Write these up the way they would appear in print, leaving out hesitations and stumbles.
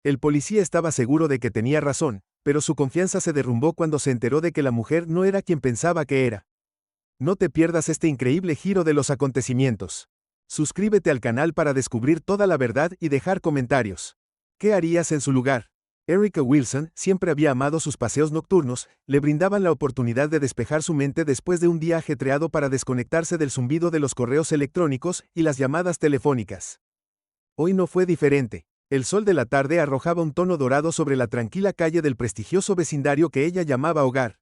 El policía estaba seguro de que tenía razón, pero su confianza se derrumbó cuando se enteró de que la mujer no era quien pensaba que era. No te pierdas este increíble giro de los acontecimientos. Suscríbete al canal para descubrir toda la verdad y dejar comentarios. ¿Qué harías en su lugar? Erica Wilson siempre había amado sus paseos nocturnos, le brindaban la oportunidad de despejar su mente después de un día ajetreado para desconectarse del zumbido de los correos electrónicos y las llamadas telefónicas. Hoy no fue diferente. El sol de la tarde arrojaba un tono dorado sobre la tranquila calle del prestigioso vecindario que ella llamaba hogar.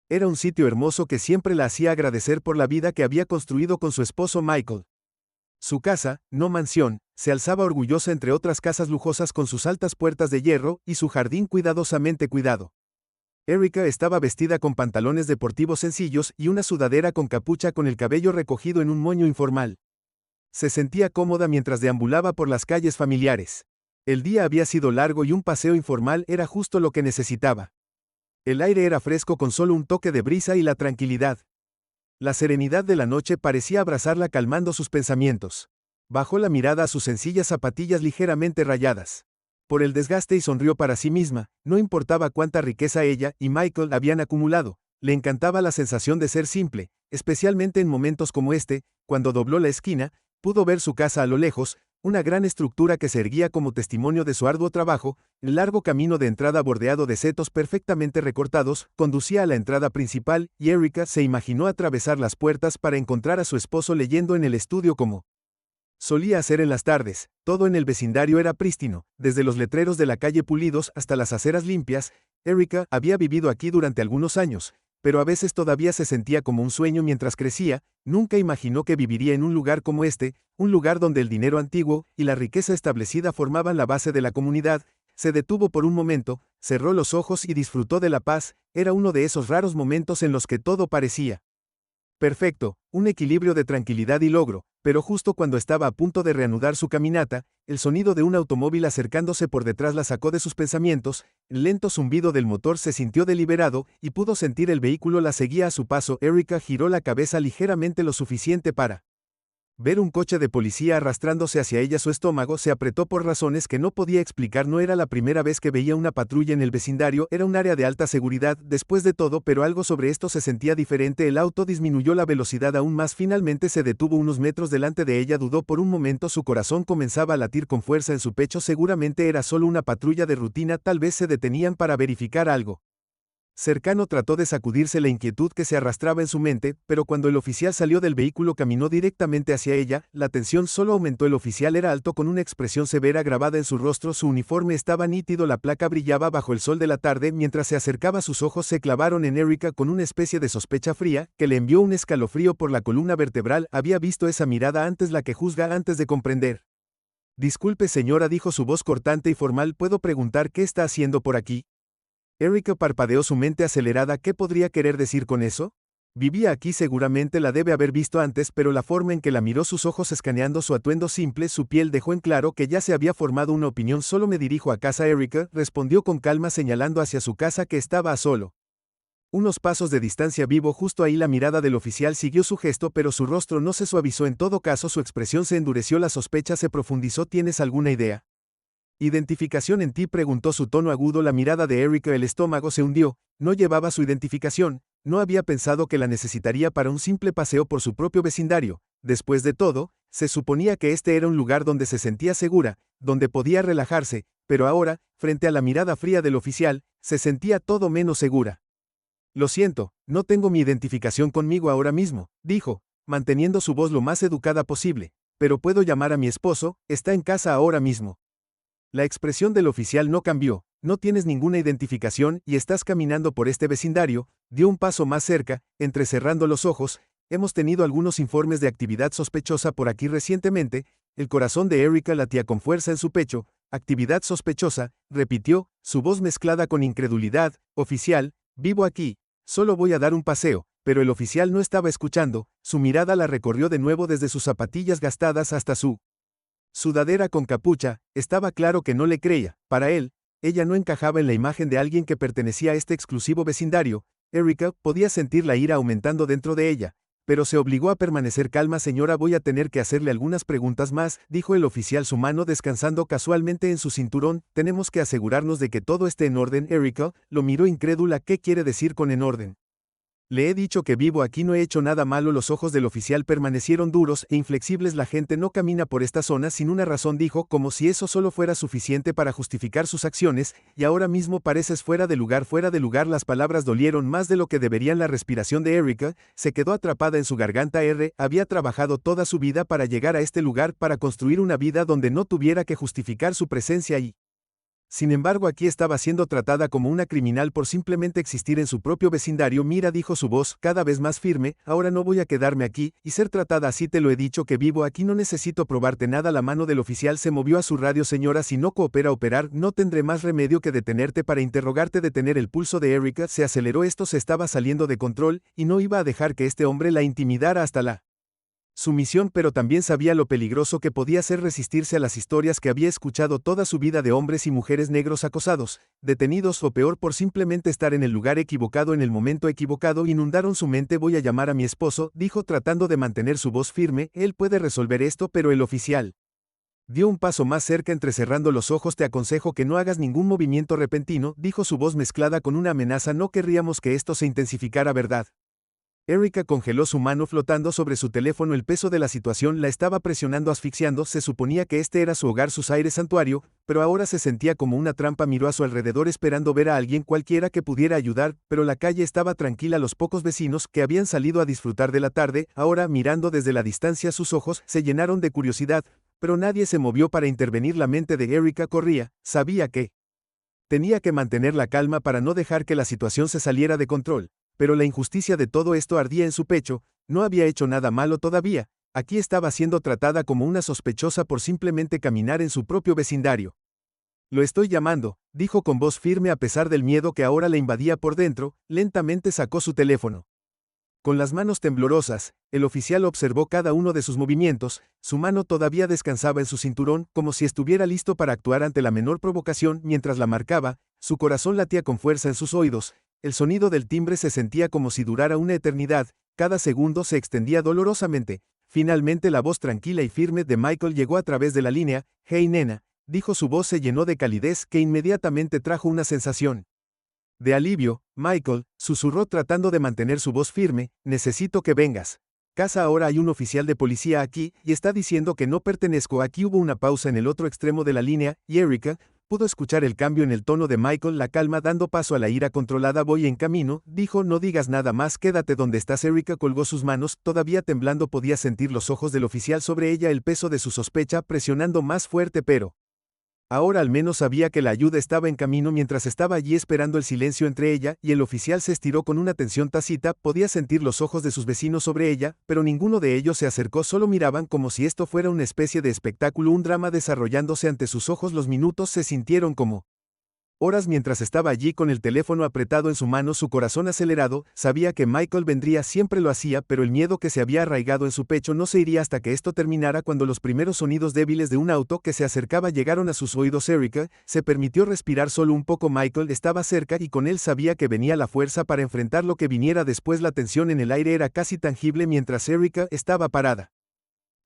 Era un sitio hermoso que siempre la hacía agradecer por la vida que había construido con su esposo Michael. Su casa, no mansión, se alzaba orgullosa entre otras casas lujosas con sus altas puertas de hierro y su jardín cuidadosamente cuidado. Erica estaba vestida con pantalones deportivos sencillos y una sudadera con capucha con el cabello recogido en un moño informal. Se sentía cómoda mientras deambulaba por las calles familiares. El día había sido largo y un paseo informal era justo lo que necesitaba. El aire era fresco con solo un toque de brisa y la tranquilidad. La serenidad de la noche parecía abrazarla calmando sus pensamientos. Bajó la mirada a sus sencillas zapatillas ligeramente rayadas. Por el desgaste y sonrió para sí misma, no importaba cuánta riqueza ella y Michael habían acumulado, le encantaba la sensación de ser simple, especialmente en momentos como este, cuando dobló la esquina, pudo ver su casa a lo lejos, una gran estructura que se erguía como testimonio de su arduo trabajo. El largo camino de entrada bordeado de setos perfectamente recortados conducía a la entrada principal y Erica se imaginó atravesar las puertas para encontrar a su esposo leyendo en el estudio como solía hacer en las tardes. Todo en el vecindario era prístino, desde los letreros de la calle pulidos hasta las aceras limpias. Erica había vivido aquí durante algunos años, pero a veces todavía se sentía como un sueño mientras crecía. Nunca imaginó que viviría en un lugar como este, un lugar donde el dinero antiguo y la riqueza establecida formaban la base de la comunidad. Se detuvo por un momento, cerró los ojos y disfrutó de la paz. Era uno de esos raros momentos en los que todo parecía perfecto, un equilibrio de tranquilidad y logro, pero justo cuando estaba a punto de reanudar su caminata, el sonido de un automóvil acercándose por detrás la sacó de sus pensamientos. El lento zumbido del motor se sintió deliberado y pudo sentir el vehículo la seguía a su paso. Erica giró la cabeza ligeramente lo suficiente para ver un coche de policía arrastrándose hacia ella. Su estómago se apretó por razones que no podía explicar. No era la primera vez que veía una patrulla en el vecindario, era un área de alta seguridad, después de todo, pero algo sobre esto se sentía diferente. El auto disminuyó la velocidad aún más, finalmente se detuvo unos metros delante de ella. Dudó por un momento, su corazón comenzaba a latir con fuerza en su pecho. Seguramente era solo una patrulla de rutina, tal vez se detenían para verificar algo cercano. Trató de sacudirse la inquietud que se arrastraba en su mente, pero cuando el oficial salió del vehículo caminó directamente hacia ella. La tensión solo aumentó. El oficial era alto con una expresión severa grabada en su rostro, su uniforme estaba nítido, la placa brillaba bajo el sol de la tarde. Mientras se acercaba, sus ojos se clavaron en Erica con una especie de sospecha fría, que le envió un escalofrío por la columna vertebral. Había visto esa mirada antes, la que juzga antes de comprender. Disculpe señora, dijo su voz cortante y formal, ¿puedo preguntar qué está haciendo por aquí? Erica parpadeó, su mente acelerada. ¿Qué podría querer decir con eso? Vivía aquí, seguramente la debe haber visto antes, pero la forma en que la miró, sus ojos escaneando su atuendo simple, su piel, dejó en claro que ya se había formado una opinión. Solo me dirijo a casa. Erica respondió con calma, señalando hacia su casa, que estaba a solo unos pasos de distancia. Vivo justo ahí. La mirada del oficial siguió su gesto, pero su rostro no se suavizó. En todo caso, su expresión se endureció, la sospecha se profundizó. ¿Tienes alguna idea? ¿Identificación en ti?, preguntó, su tono agudo. La mirada de Erica, el estómago se hundió. No llevaba su identificación, no había pensado que la necesitaría para un simple paseo por su propio vecindario. Después de todo, se suponía que este era un lugar donde se sentía segura, donde podía relajarse, pero ahora, frente a la mirada fría del oficial, se sentía todo menos segura. Lo siento, no tengo mi identificación conmigo ahora mismo, dijo, manteniendo su voz lo más educada posible, pero puedo llamar a mi esposo, está en casa ahora mismo. La expresión del oficial no cambió. No tienes ninguna identificación y estás caminando por este vecindario. Dio un paso más cerca, entrecerrando los ojos. Hemos tenido algunos informes de actividad sospechosa por aquí recientemente. El corazón de Erica latía con fuerza en su pecho. Actividad sospechosa, repitió, su voz mezclada con incredulidad. Oficial, vivo aquí. Solo voy a dar un paseo. Pero el oficial no estaba escuchando. Su mirada la recorrió de nuevo desde sus zapatillas gastadas hasta su sudadera con capucha. Estaba claro que no le creía. Para él, ella no encajaba en la imagen de alguien que pertenecía a este exclusivo vecindario. Erica podía sentir la ira aumentando dentro de ella, Pero se obligó a permanecer calma. Señora, voy a tener que hacerle algunas preguntas más, dijo el oficial, su mano descansando casualmente en su cinturón. Tenemos que asegurarnos de que todo esté en orden. Erica lo miró incrédula. ¿Qué quiere decir con en orden? Le he dicho que vivo aquí, no he hecho nada malo. Los ojos del oficial permanecieron duros e inflexibles. La gente no camina por esta zona sin una razón, dijo, como si eso solo fuera suficiente para justificar sus acciones, y ahora mismo pareces fuera de lugar. Fuera de lugar. Las palabras dolieron más de lo que deberían. La respiración de Erica se quedó atrapada en su garganta. Había trabajado toda su vida para llegar a este lugar, para construir una vida donde no tuviera que justificar su presencia y, sin embargo, aquí estaba siendo tratada como una criminal por simplemente existir en su propio vecindario. Mira, dijo su voz, cada vez más firme, ahora no voy a quedarme aquí y ser tratada así. Te lo he dicho que vivo aquí, no necesito probarte nada. La mano del oficial se movió a su radio. Señora, si no coopera operar, no tendré más remedio que detenerte para interrogarte. Detener el pulso de Erica se aceleró. Esto se estaba saliendo de control y no iba a dejar que este hombre la intimidara hasta la sumisión, pero también sabía lo peligroso que podía ser resistirse a las historias que había escuchado toda su vida de hombres y mujeres negros acosados, detenidos o peor por simplemente estar en el lugar equivocado en el momento equivocado. Inundaron su mente. Voy a llamar a mi esposo, dijo tratando de mantener su voz firme, él puede resolver esto. Pero el oficial dio un paso más cerca, entrecerrando los ojos. Te aconsejo que no hagas ningún movimiento repentino, dijo su voz mezclada con una amenaza. No querríamos que esto se intensificara, ¿verdad? Erica congeló su mano flotando sobre su teléfono. El peso de la situación la estaba presionando, asfixiando. Se suponía que este era su hogar, su aire santuario, pero ahora se sentía como una trampa. Miró a su alrededor esperando ver a alguien cualquiera que pudiera ayudar, pero la calle estaba tranquila. Los pocos vecinos que habían salido a disfrutar de la tarde, ahora mirando desde la distancia, sus ojos se llenaron de curiosidad, pero nadie se movió para intervenir. La mente de Erica corría, sabía que tenía que mantener la calma para no dejar que la situación se saliera de control. Pero la injusticia de todo esto ardía en su pecho. No había hecho nada malo todavía. Aquí estaba siendo tratada como una sospechosa por simplemente caminar en su propio vecindario. Lo estoy llamando, dijo con voz firme a pesar del miedo que ahora le invadía por dentro. Lentamente sacó su teléfono. Con las manos temblorosas, el oficial observó cada uno de sus movimientos. Su mano todavía descansaba en su cinturón, como si estuviera listo para actuar ante la menor provocación. Mientras la marcaba, su corazón latía con fuerza en sus oídos. El sonido del timbre se sentía como si durara una eternidad. Cada segundo se extendía dolorosamente. Finalmente la voz tranquila y firme de Michael llegó a través de la línea. «Hey, nena», dijo. Su voz se llenó de calidez que inmediatamente trajo una sensación de alivio. «Michael», susurró tratando de mantener su voz firme, «necesito que vengas. Casa, ahora hay un oficial de policía aquí y está diciendo que no pertenezco aquí». Hubo una pausa en el otro extremo de la línea y Erica pudo escuchar el cambio en el tono de Michael, la calma dando paso a la ira controlada. «Voy en camino», dijo. «No digas nada más, quédate donde estás». Erica colgó sus manos, todavía temblando. Podía sentir los ojos del oficial sobre ella, el peso de su sospecha presionando más fuerte, pero ahora al menos sabía que la ayuda estaba en camino. Mientras estaba allí esperando, el silencio entre ella y el oficial se estiró con una tensión tácita. Podía sentir los ojos de sus vecinos sobre ella, pero ninguno de ellos se acercó, solo miraban como si esto fuera una especie de espectáculo, un drama desarrollándose ante sus ojos. Los minutos se sintieron como horas mientras estaba allí con el teléfono apretado en su mano, su corazón acelerado. Sabía que Michael vendría, siempre lo hacía, pero el miedo que se había arraigado en su pecho no se iría hasta que esto terminara. Cuando los primeros sonidos débiles de un auto que se acercaba llegaron a sus oídos, Erica se permitió respirar solo un poco. Michael estaba cerca y con él sabía que venía la fuerza para enfrentar lo que viniera después. La tensión en el aire era casi tangible mientras Erica estaba parada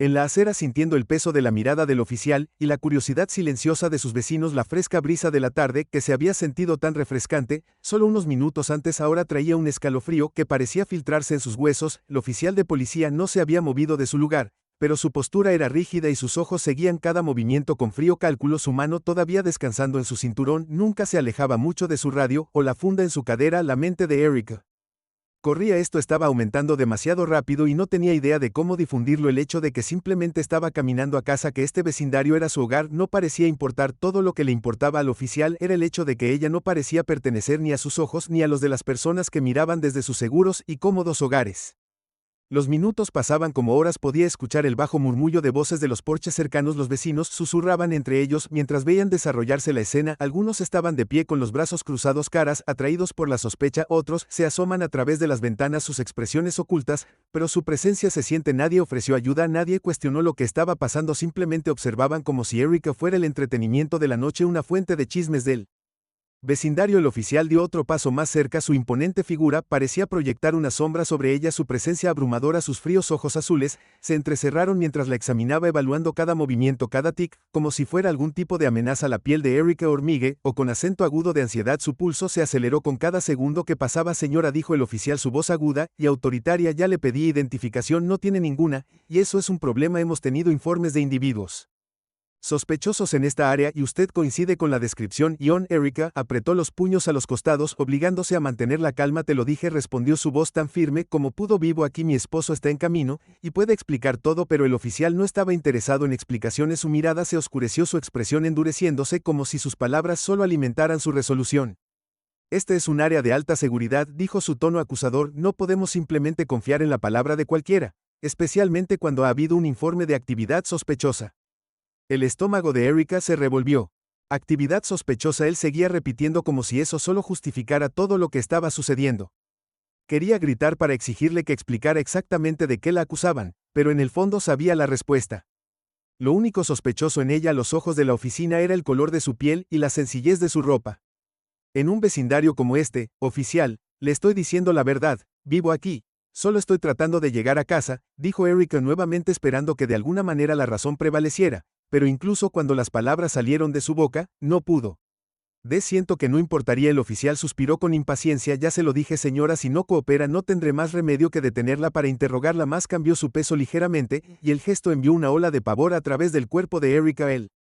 en la acera, sintiendo el peso de la mirada del oficial y la curiosidad silenciosa de sus vecinos. La fresca brisa de la tarde, que se había sentido tan refrescante solo unos minutos antes, ahora traía un escalofrío que parecía filtrarse en sus huesos. El oficial de policía no se había movido de su lugar, pero su postura era rígida y sus ojos seguían cada movimiento con frío cálculo. Su mano, todavía descansando en su cinturón, nunca se alejaba mucho de su radio o la funda en su cadera. La mente de Erica corría. Esto estaba aumentando demasiado rápido y no tenía idea de cómo difundirlo. El hecho de que simplemente estaba caminando a casa, que este vecindario era su hogar, no parecía importar. Todo lo que le importaba al oficial era el hecho de que ella no parecía pertenecer ni a sus ojos ni a los de las personas que miraban desde sus seguros y cómodos hogares. Los minutos pasaban como horas. Podía escuchar el bajo murmullo de voces de los porches cercanos. Los vecinos susurraban entre ellos mientras veían desarrollarse la escena. Algunos estaban de pie con los brazos cruzados, caras atraídos por la sospecha. Otros se asoman a través de las ventanas, sus expresiones ocultas, pero su presencia se siente. Nadie ofreció ayuda, nadie cuestionó lo que estaba pasando, simplemente observaban como si Erica fuera el entretenimiento de la noche, una fuente de chismes del Vecindario. El oficial dio otro paso más cerca. Su imponente figura parecía proyectar una sombra sobre ella. Su presencia abrumadora, sus fríos ojos azules, se entrecerraron mientras la examinaba, evaluando cada movimiento, cada tic, como si fuera algún tipo de amenaza. La piel de Erika hormigue, o con acento agudo de ansiedad. Su pulso se aceleró con cada segundo que pasaba. Señora, dijo el oficial, su voz aguda y autoritaria. Ya le pedí identificación, no tiene ninguna, y eso es un problema. Hemos tenido informes de individuos sospechosos en esta área y usted coincide con la descripción. Erika apretó los puños a los costados, obligándose a mantener la calma. Te lo dije, respondió su voz tan firme como pudo. Vivo aquí, mi esposo está en camino, y puede explicar todo, pero el oficial no estaba interesado en explicaciones. Su mirada se oscureció, su expresión endureciéndose, como si sus palabras solo alimentaran su resolución. Este es un área de alta seguridad, dijo, su tono acusador. No podemos simplemente confiar en la palabra de cualquiera, especialmente cuando ha habido un informe de actividad sospechosa. El estómago de Erika se revolvió. Actividad sospechosa, él seguía repitiendo como si eso solo justificara todo lo que estaba sucediendo. Quería gritar para exigirle que explicara exactamente de qué la acusaban, pero en el fondo sabía la respuesta. Lo único sospechoso en ella a los ojos de la oficina era el color de su piel y la sencillez de su ropa. En un vecindario como este, oficial, le estoy diciendo la verdad, vivo aquí. Solo estoy tratando de llegar a casa, dijo Erika nuevamente, esperando que de alguna manera la razón prevaleciera, pero incluso cuando las palabras salieron de su boca, no pudo. Siento que no importaría. El oficial suspiró con impaciencia. Ya se lo dije, señora, si no coopera no tendré más remedio que detenerla para interrogarla más. Cambió su peso ligeramente, y el gesto envió una ola de pavor a través del cuerpo de Erika. Él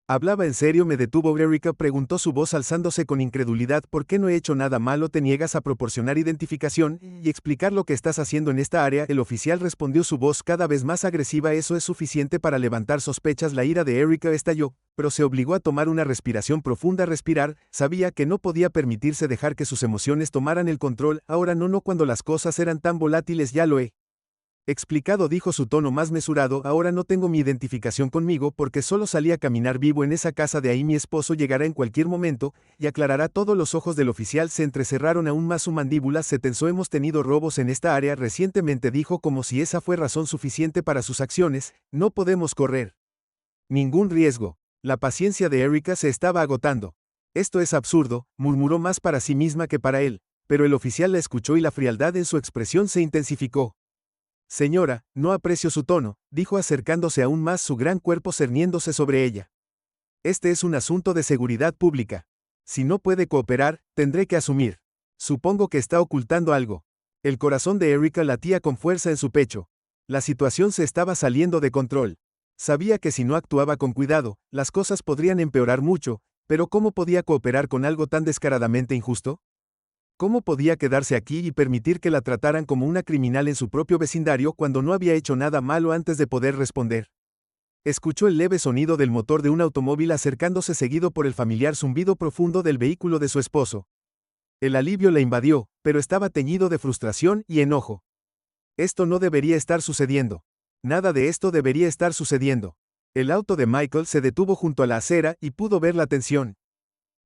¿hablaba en serio? Me detuvo Erika, preguntó, su voz alzándose con incredulidad. ¿Por qué no he hecho nada malo? ¿Te niegas a proporcionar identificación y explicar lo que estás haciendo en esta área? El oficial respondió, su voz cada vez más agresiva. Eso es suficiente para levantar sospechas. La ira de Erika estalló, pero se obligó a tomar una respiración profunda. Respirar, sabía que no podía permitirse dejar que sus emociones tomaran el control. Ahora no cuando las cosas eran tan volátiles. Ya lo he explicado, dijo, su tono más mesurado. Ahora no tengo mi identificación conmigo porque solo salí a caminar. Vivo en esa casa de ahí. Mi esposo llegará en cualquier momento y aclarará todo. Los ojos del oficial se entrecerraron aún más, su mandíbula se tensó. Hemos tenido robos en esta área recientemente, dijo, como si esa fue razón suficiente para sus acciones. No podemos correr ningún riesgo. La paciencia de Erika se estaba agotando. Esto es absurdo, murmuró, más para sí misma que para él, pero el oficial la escuchó y la frialdad en su expresión se intensificó. Señora, no aprecio su tono, dijo, acercándose aún más, su gran cuerpo cerniéndose sobre ella. Este es un asunto de seguridad pública. Si no puede cooperar, tendré que asumir. Supongo que está ocultando algo. El corazón de Erika latía con fuerza en su pecho. La situación se estaba saliendo de control. Sabía que si no actuaba con cuidado, las cosas podrían empeorar mucho, pero ¿cómo podía cooperar con algo tan descaradamente injusto? ¿Cómo podía quedarse aquí y permitir que la trataran como una criminal en su propio vecindario cuando no había hecho nada malo? Antes de poder responder, escuchó el leve sonido del motor de un automóvil acercándose, seguido por el familiar zumbido profundo del vehículo de su esposo. El alivio la invadió, pero estaba teñido de frustración y enojo. Esto no debería estar sucediendo. Nada de esto debería estar sucediendo. El auto de Michael se detuvo junto a la acera y pudo ver la tensión.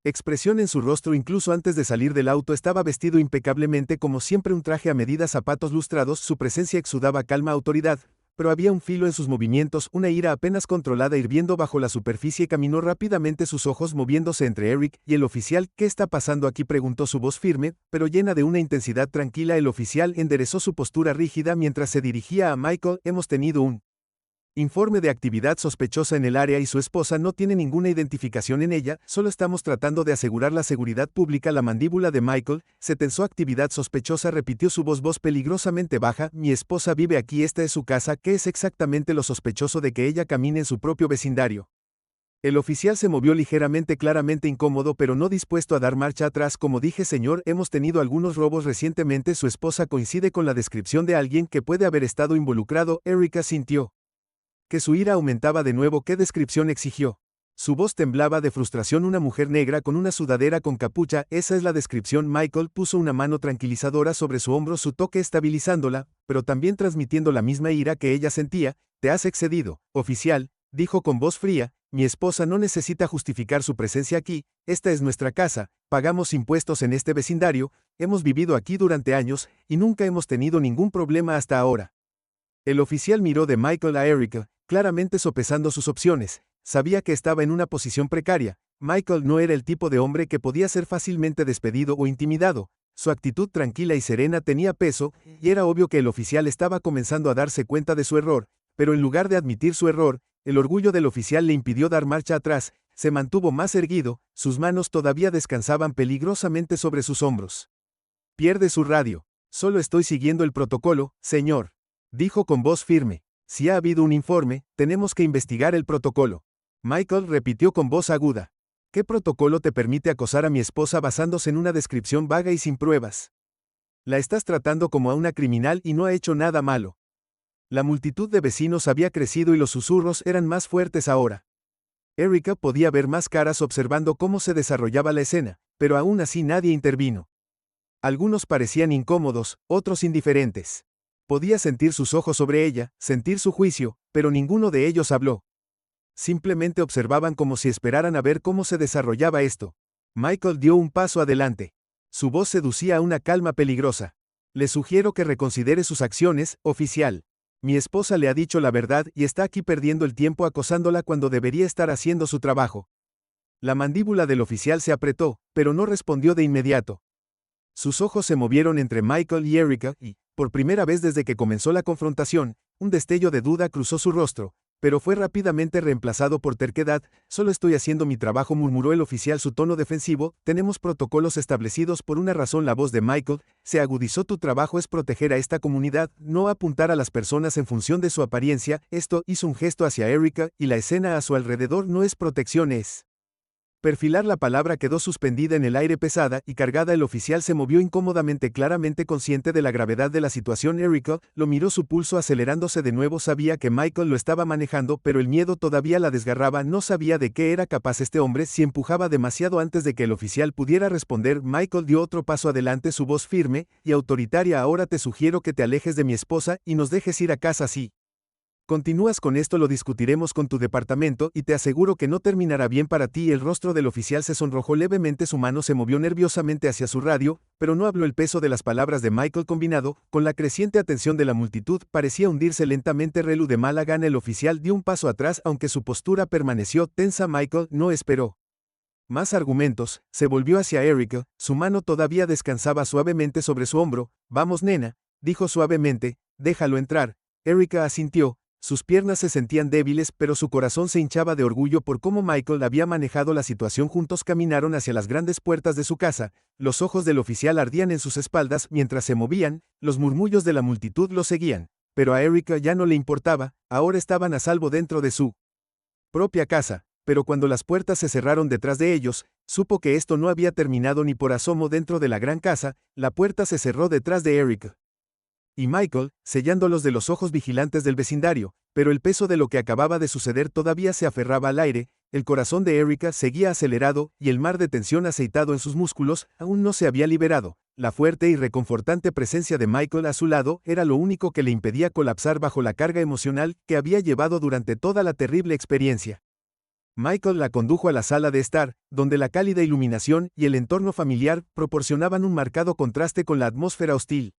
Expresión en su rostro. Incluso antes de salir del auto estaba vestido impecablemente, como siempre, un traje a medida, zapatos lustrados. Su presencia exudaba calma, autoridad, pero había un filo en sus movimientos, una ira apenas controlada hirviendo bajo la superficie. Caminó rápidamente, sus ojos moviéndose entre Eric y el oficial. ¿Qué está pasando aquí?, preguntó, su voz firme, pero llena de una intensidad tranquila. El oficial enderezó su postura rígida mientras se dirigía a Michael. Hemos tenido un informe de actividad sospechosa en el área y su esposa no tiene ninguna identificación en ella. Solo estamos tratando de asegurar la seguridad pública. La mandíbula de Michael se tensó. Actividad sospechosa, repitió, su voz peligrosamente baja. Mi esposa vive aquí, esta es su casa. ¿Qué es exactamente lo sospechoso de que ella camine en su propio vecindario? El oficial se movió ligeramente, claramente incómodo, pero no dispuesto a dar marcha atrás. Como dije, señor, hemos tenido algunos robos recientemente. Su esposa coincide con la descripción de alguien que puede haber estado involucrado. Erika sintió que su ira aumentaba de nuevo. ¿Qué descripción?, exigió. Su voz temblaba de frustración. Una mujer negra con una sudadera con capucha. Esa es la descripción. Michael puso una mano tranquilizadora sobre su hombro, su toque estabilizándola, pero también transmitiendo la misma ira que ella sentía. Te has excedido, oficial, dijo con voz fría. Mi esposa no necesita justificar su presencia aquí. Esta es nuestra casa, pagamos impuestos en este vecindario, hemos vivido aquí durante años, y nunca hemos tenido ningún problema hasta ahora. El oficial miró de Michael a Erika, claramente sopesando sus opciones. Sabía que estaba en una posición precaria, Michael no era el tipo de hombre que podía ser fácilmente despedido o intimidado. Su actitud tranquila y serena tenía peso, y era obvio que el oficial estaba comenzando a darse cuenta de su error, pero en lugar de admitir su error, el orgullo del oficial le impidió dar marcha atrás, se mantuvo más erguido, sus manos todavía descansaban peligrosamente sobre sus hombros. Pierde su radio. Solo estoy siguiendo el protocolo, señor. Dijo con voz firme. Si ha habido un informe, tenemos que investigar el protocolo. Michael repitió con voz aguda. ¿Qué protocolo te permite acosar a mi esposa basándose en una descripción vaga y sin pruebas? La estás tratando como a una criminal y no ha hecho nada malo. La multitud de vecinos había crecido y los susurros eran más fuertes ahora. Erica podía ver más caras observando cómo se desarrollaba la escena, pero aún así nadie intervino. Algunos parecían incómodos, otros indiferentes. Podía sentir sus ojos sobre ella, sentir su juicio, pero ninguno de ellos habló. Simplemente observaban como si esperaran a ver cómo se desarrollaba esto. Michael dio un paso adelante. Su voz seducía a una calma peligrosa. Le sugiero que reconsidere sus acciones, oficial. Mi esposa le ha dicho la verdad y está aquí perdiendo el tiempo acosándola cuando debería estar haciendo su trabajo. La mandíbula del oficial se apretó, pero no respondió de inmediato. Sus ojos se movieron entre Michael y Erica y, por primera vez desde que comenzó la confrontación, un destello de duda cruzó su rostro, pero fue rápidamente reemplazado por terquedad. Solo estoy haciendo mi trabajo, murmuró el oficial, su tono defensivo. Tenemos protocolos establecidos por una razón. La voz de Michael se agudizó. Tu trabajo es proteger a esta comunidad, no apuntar a las personas en función de su apariencia. Esto hizo un gesto hacia Erica, y la escena a su alrededor no es protección, es perfilar. La palabra quedó suspendida en el aire, pesada y cargada. El oficial se movió incómodamente, claramente consciente de la gravedad de la situación. Erica lo miró, su pulso acelerándose de nuevo. Sabía que Michael lo estaba manejando, pero el miedo todavía la desgarraba. No sabía de qué era capaz este hombre si empujaba demasiado. Antes de que el oficial pudiera responder, Michael dio otro paso adelante, su voz firme y autoritaria. Ahora te sugiero que te alejes de mi esposa y nos dejes ir a casa. Si continúas con esto, lo discutiremos con tu departamento y te aseguro que no terminará bien para ti. El rostro del oficial se sonrojó levemente, su mano se movió nerviosamente hacia su radio, pero no habló. El peso de las palabras de Michael, combinado con la creciente atención de la multitud, parecía hundirse lentamente. Relu de mala gana, el oficial dio un paso atrás, aunque su postura permaneció tensa. Michael no esperó más argumentos, se volvió hacia Erica, su mano todavía descansaba suavemente sobre su hombro. Vamos, nena, dijo suavemente, déjalo entrar. Erica asintió. Sus piernas se sentían débiles, pero su corazón se hinchaba de orgullo por cómo Michael había manejado la situación. Juntos caminaron hacia las grandes puertas de su casa. Los ojos del oficial ardían en sus espaldas mientras se movían, los murmullos de la multitud los seguían. Pero a Erica ya no le importaba, ahora estaban a salvo dentro de su propia casa. Pero cuando las puertas se cerraron detrás de ellos, supo que esto no había terminado ni por asomo. Dentro de la gran casa, la puerta se cerró detrás de Erica y Michael, sellándolos de los ojos vigilantes del vecindario, pero el peso de lo que acababa de suceder todavía se aferraba al aire. El corazón de Erica seguía acelerado, y el mar de tensión aceitado en sus músculos aún no se había liberado. La fuerte y reconfortante presencia de Michael a su lado era lo único que le impedía colapsar bajo la carga emocional que había llevado durante toda la terrible experiencia. Michael la condujo a la sala de estar, donde la cálida iluminación y el entorno familiar proporcionaban un marcado contraste con la atmósfera hostil.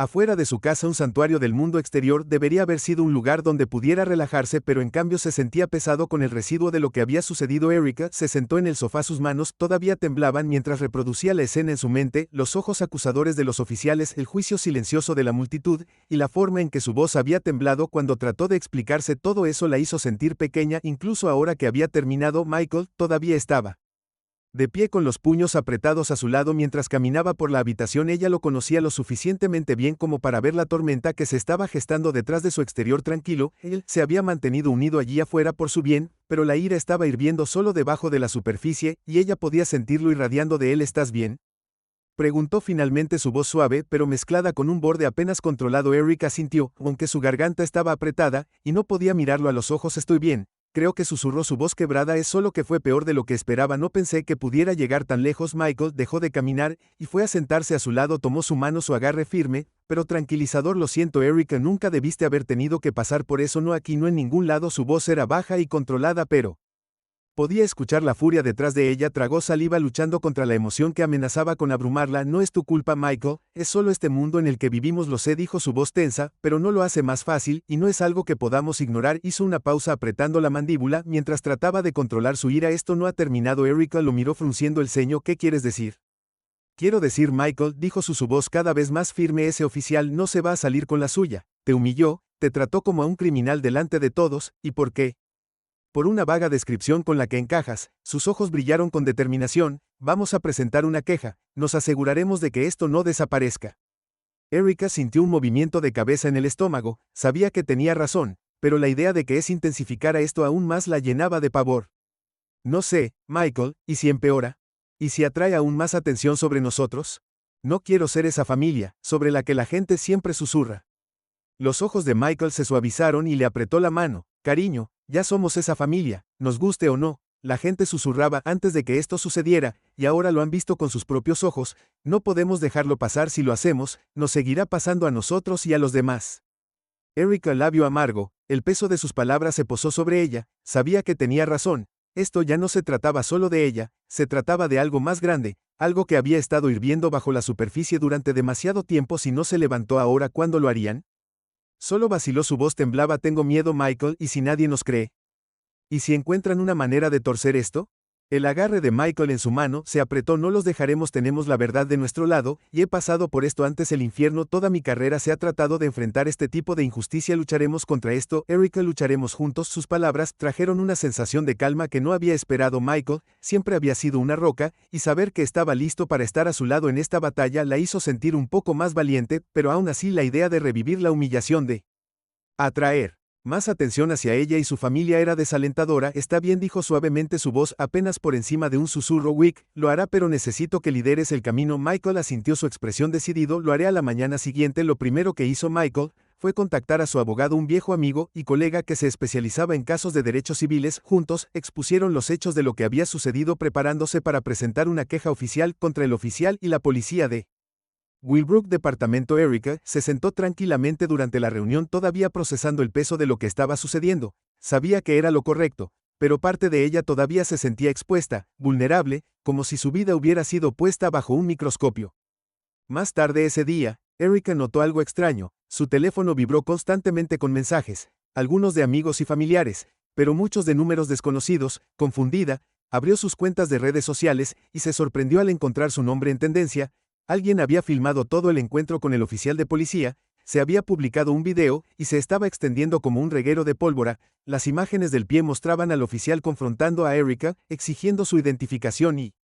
Afuera de su casa, un santuario del mundo exterior, debería haber sido un lugar donde pudiera relajarse, pero en cambio se sentía pesado con el residuo de lo que había sucedido. Erica se sentó en el sofá, sus manos todavía temblaban mientras reproducía la escena en su mente, los ojos acusadores de los oficiales, el juicio silencioso de la multitud, y la forma en que su voz había temblado cuando trató de explicarse. Todo eso la hizo sentir pequeña. Incluso ahora que había terminado, Michael todavía estaba de pie con los puños apretados a su lado mientras caminaba por la habitación. Ella lo conocía lo suficientemente bien como para ver la tormenta que se estaba gestando detrás de su exterior tranquilo. Él se había mantenido unido allí afuera por su bien, pero la ira estaba hirviendo solo debajo de la superficie, y ella podía sentirlo irradiando de él. ¿Estás bien?, preguntó finalmente, su voz suave pero mezclada con un borde apenas controlado. Erica sintió, aunque su garganta estaba apretada, y no podía mirarlo a los ojos. Estoy bien. Creo que susurró, su voz quebrada. Es solo que fue peor de lo que esperaba. No pensé que pudiera llegar tan lejos. Michael dejó de caminar y fue a sentarse a su lado. Tomó su mano, su agarre firme, pero tranquilizador. Lo siento, Erica, nunca debiste haber tenido que pasar por eso. No aquí, no en ningún lado. Su voz era baja y controlada, pero Podía escuchar la furia detrás de ella, tragó saliva luchando contra la emoción que amenazaba con abrumarla. No es tu culpa, Michael, es solo este mundo en el que vivimos, lo sé, dijo su voz tensa, pero no lo hace más fácil, y no es algo que podamos ignorar. Hizo una pausa apretando la mandíbula mientras trataba de controlar su ira. Esto no ha terminado. Erika lo miró frunciendo el ceño. ¿Qué quieres decir? Quiero decir, Michael, dijo su voz cada vez más firme, ese oficial no se va a salir con la suya. Te humilló, te trató como a un criminal delante de todos, ¿y por qué? Por una vaga descripción con la que encajas. Sus ojos brillaron con determinación. Vamos a presentar una queja, nos aseguraremos de que esto no desaparezca. Erika sintió un movimiento de cabeza en el estómago, sabía que tenía razón, pero la idea de que intensificara esto aún más la llenaba de pavor. No sé, Michael, ¿y si empeora? ¿Y si atrae aún más atención sobre nosotros? No quiero ser esa familia, sobre la que la gente siempre susurra. Los ojos de Michael se suavizaron y le apretó la mano. Cariño, ya somos esa familia, nos guste o no. La gente susurraba antes de que esto sucediera, y ahora lo han visto con sus propios ojos. No podemos dejarlo pasar. Si lo hacemos, nos seguirá pasando a nosotros y a los demás. Erika, labio amargo, el peso de sus palabras se posó sobre ella, sabía que tenía razón. Esto ya no se trataba solo de ella, se trataba de algo más grande, algo que había estado hirviendo bajo la superficie durante demasiado tiempo. Si no se levantó ahora, ¿cuándo lo harían? Solo vaciló, su voz temblaba. Tengo miedo, Michael, ¿y si nadie nos cree? ¿Y si encuentran una manera de torcer esto? El agarre de Michael en su mano se apretó. No los dejaremos, tenemos la verdad de nuestro lado, y he pasado por esto antes. El infierno, toda mi carrera se ha tratado de enfrentar este tipo de injusticia. Lucharemos contra esto, Erika, lucharemos juntos. Sus palabras trajeron una sensación de calma que no había esperado Michael. Siempre había sido una roca, y saber que estaba listo para estar a su lado en esta batalla la hizo sentir un poco más valiente, pero aún así la idea de revivir la humillación de atraer más atención hacia ella y su familia era desalentadora. Está bien, dijo suavemente, su voz apenas por encima de un susurro. Wick, lo hará, pero necesito que lideres el camino. Michael asintió, su expresión decidido. Lo haré. A la mañana siguiente, lo primero que hizo Michael fue contactar a su abogado, un viejo amigo y colega que se especializaba en casos de derechos civiles. Juntos, expusieron los hechos de lo que había sucedido, preparándose para presentar una queja oficial contra el oficial y la policía de Willbrook. Departamento. Erika se sentó tranquilamente durante la reunión, todavía procesando el peso de lo que estaba sucediendo. Sabía que era lo correcto, pero parte de ella todavía se sentía expuesta, vulnerable, como si su vida hubiera sido puesta bajo un microscopio. Más tarde ese día, Erika notó algo extraño. Su teléfono vibró constantemente con mensajes, algunos de amigos y familiares, pero muchos de números desconocidos. Confundida, abrió sus cuentas de redes sociales y se sorprendió al encontrar su nombre en tendencia. Alguien había filmado todo el encuentro con el oficial de policía, se había publicado un video y se estaba extendiendo como un reguero de pólvora. Las imágenes del pie mostraban al oficial confrontando a Erika, exigiendo su identificación y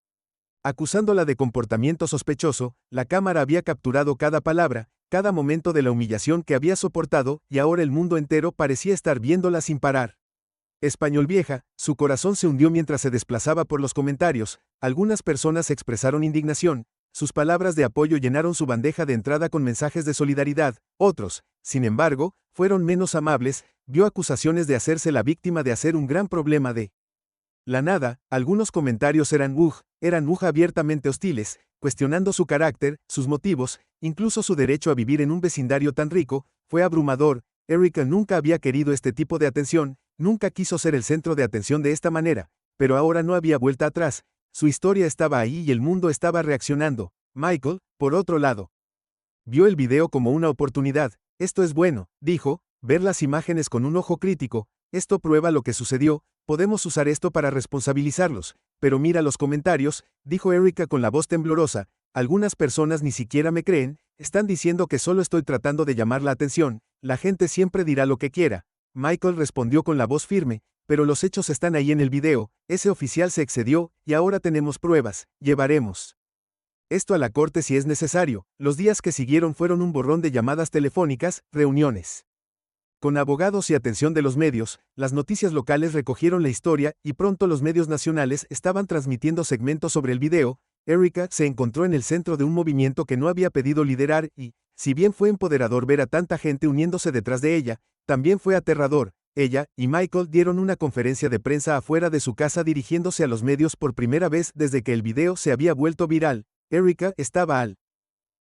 acusándola de comportamiento sospechoso. La cámara había capturado cada palabra, cada momento de la humillación que había soportado, y ahora el mundo entero parecía estar viéndola sin parar. Español vieja, su corazón se hundió mientras se desplazaba por los comentarios. Algunas personas expresaron indignación. Sus palabras de apoyo llenaron su bandeja de entrada con mensajes de solidaridad. Otros, sin embargo, fueron menos amables. Vio acusaciones de hacerse la víctima, de hacer un gran problema de la nada. Algunos comentarios eran abiertamente hostiles, cuestionando su carácter, sus motivos, incluso su derecho a vivir en un vecindario tan rico. Fue abrumador. Erika nunca había querido este tipo de atención, nunca quiso ser el centro de atención de esta manera, pero ahora no había vuelta atrás. Su historia estaba ahí y el mundo estaba reaccionando. Michael, por otro lado, vio el video como una oportunidad. Esto es bueno, dijo, ver las imágenes con un ojo crítico. Esto prueba lo que sucedió, podemos usar esto para responsabilizarlos. Pero mira los comentarios, dijo Erika con la voz temblorosa. Algunas personas ni siquiera me creen, están diciendo que solo estoy tratando de llamar la atención. La gente siempre dirá lo que quiera. Michael respondió con la voz firme. Pero los hechos están ahí en el video, ese oficial se excedió, y ahora tenemos pruebas. Llevaremos esto a la corte si es necesario. Los días que siguieron fueron un borrón de llamadas telefónicas, reuniones con abogados y atención de los medios. Las noticias locales recogieron la historia, y pronto los medios nacionales estaban transmitiendo segmentos sobre el video. Erika se encontró en el centro de un movimiento que no había pedido liderar y, si bien fue empoderador ver a tanta gente uniéndose detrás de ella, también fue aterrador. Ella y Michael dieron una conferencia de prensa afuera de su casa dirigiéndose a los medios por primera vez desde que el video se había vuelto viral. Erika estaba al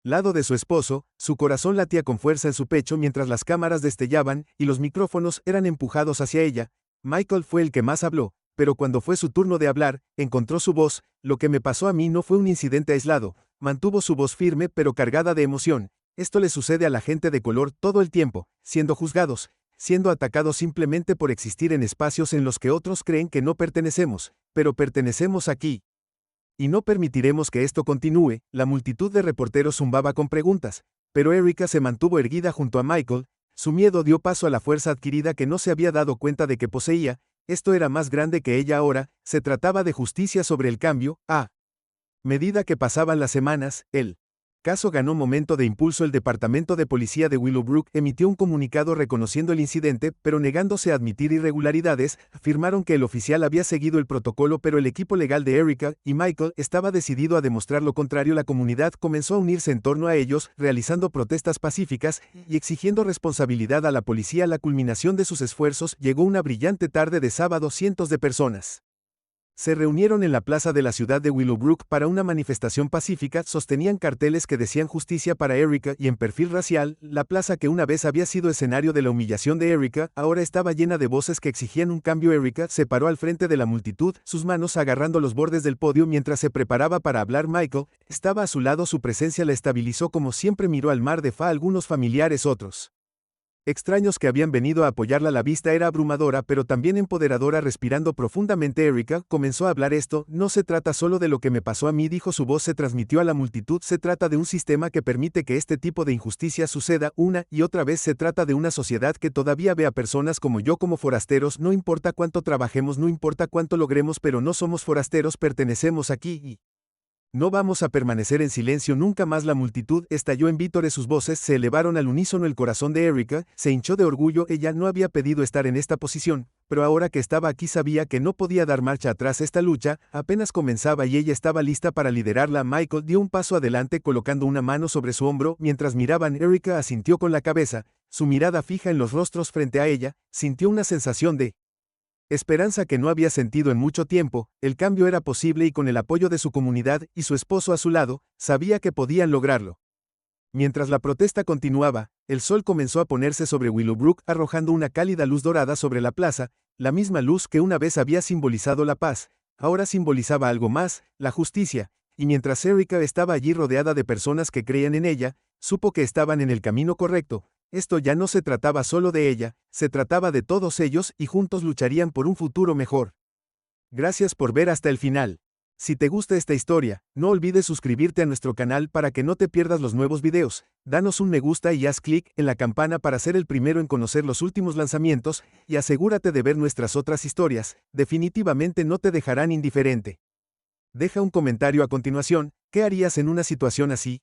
lado de su esposo, su corazón latía con fuerza en su pecho mientras las cámaras destellaban y los micrófonos eran empujados hacia ella. Michael fue el que más habló, pero cuando fue su turno de hablar, encontró su voz. Lo que me pasó a mí no fue un incidente aislado. Mantuvo su voz firme pero cargada de emoción. Esto le sucede a la gente de color todo el tiempo, siendo juzgados, siendo atacados simplemente por existir en espacios en los que otros creen que no pertenecemos, pero pertenecemos aquí. Y no permitiremos que esto continúe. La multitud de reporteros zumbaba con preguntas, pero Erika se mantuvo erguida junto a Michael. Su miedo dio paso a la fuerza adquirida que no se había dado cuenta de que poseía. Esto era más grande que ella ahora. Se trataba de justicia sobre el cambio. A medida que pasaban las semanas, el caso ganó momento de impulso. El Departamento de Policía de Willowbrook emitió un comunicado reconociendo el incidente, pero negándose a admitir irregularidades. Afirmaron que el oficial había seguido el protocolo, pero el equipo legal de Erika y Michael estaba decidido a demostrar lo contrario. La comunidad comenzó a unirse en torno a ellos, realizando protestas pacíficas y exigiendo responsabilidad a la policía. La culminación de sus esfuerzos llegó una brillante tarde de sábado. Cientos de personas se reunieron en la plaza de la ciudad de Willowbrook para una manifestación pacífica. Sostenían carteles que decían justicia para Erika y en perfil racial. La plaza, que una vez había sido escenario de la humillación de Erika, ahora estaba llena de voces que exigían un cambio. Erika se paró al frente de la multitud, sus manos agarrando los bordes del podio mientras se preparaba para hablar. Michael estaba a su lado. Su presencia la estabilizó. Como siempre miró al mar de Fa, algunos familiares, otros extraños que habían venido a apoyarla. La vista era abrumadora pero también empoderadora. Respirando profundamente, Erika comenzó a hablar. Esto no se trata solo de lo que me pasó a mí, dijo. Su voz se transmitió a la multitud. Se trata de un sistema que permite que este tipo de injusticia suceda una y otra vez. Se trata de una sociedad que todavía ve a personas como yo como forasteros. No importa cuánto trabajemos, no importa cuánto logremos, pero no somos forasteros, pertenecemos aquí y no vamos a permanecer en silencio nunca más. La multitud estalló en vítores. Sus voces se elevaron al unísono. El corazón de Erika se hinchó de orgullo. Ella no había pedido estar en esta posición, pero ahora que estaba aquí sabía que no podía dar marcha atrás. Esta lucha apenas comenzaba y ella estaba lista para liderarla. Michael dio un paso adelante colocando una mano sobre su hombro mientras miraban. Erika asintió con la cabeza, su mirada fija en los rostros frente a ella. Sintió una sensación de esperanza que no había sentido en mucho tiempo. El cambio era posible y con el apoyo de su comunidad y su esposo a su lado, sabía que podían lograrlo. Mientras la protesta continuaba, el sol comenzó a ponerse sobre Willowbrook, arrojando una cálida luz dorada sobre la plaza. La misma luz que una vez había simbolizado la paz, ahora simbolizaba algo más, la justicia. Y mientras Erika estaba allí rodeada de personas que creían en ella, supo que estaban en el camino correcto. Esto ya no se trataba solo de ella, se trataba de todos ellos y juntos lucharían por un futuro mejor. Gracias por ver hasta el final. Si te gusta esta historia, no olvides suscribirte a nuestro canal para que no te pierdas los nuevos videos. Danos un me gusta y haz clic en la campana para ser el primero en conocer los últimos lanzamientos, y asegúrate de ver nuestras otras historias. Definitivamente no te dejarán indiferente. Deja un comentario a continuación. ¿Qué harías en una situación así?